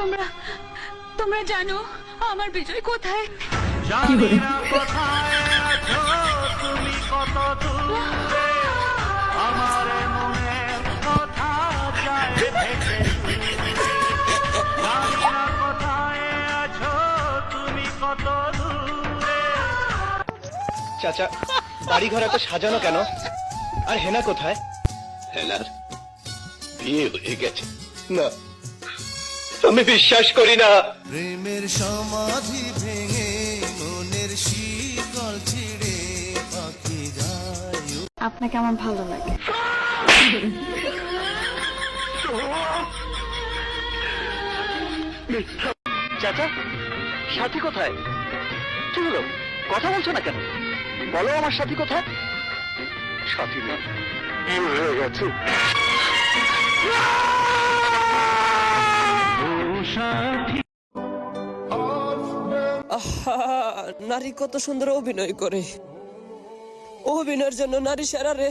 তোমরা তোমরা জানো আমার বিজয় কোথায়? জানি না কোথায় আছো তুমি, কত দূরে আমার মনের কথা যায় ভেসে দূরে। জানি না কোথায় আছো তুমি, কত দূরে। চাচা, বাড়ি ঘর এত সাজানো কেন? আর হেনা কোথায়? হেনার বিয়ে হয়ে গেছে। না, আমি বিশ্বাস করি না। প্রেমের সমাধি ভেঙে মনের শীতল ছিড়ে পাখি যায়। আপনাকে আমার ভালো লাগে। চাচা, সাথী কোথায়? কি হলো, কথা বলছো না কেন? বলো আমার সাথী কোথায়? সাথী না, বিয়ে হয়ে গেছে। নারী কত সুন্দর অভিনয় করে, অভিনয়ের জন্য নারী সেরা রে।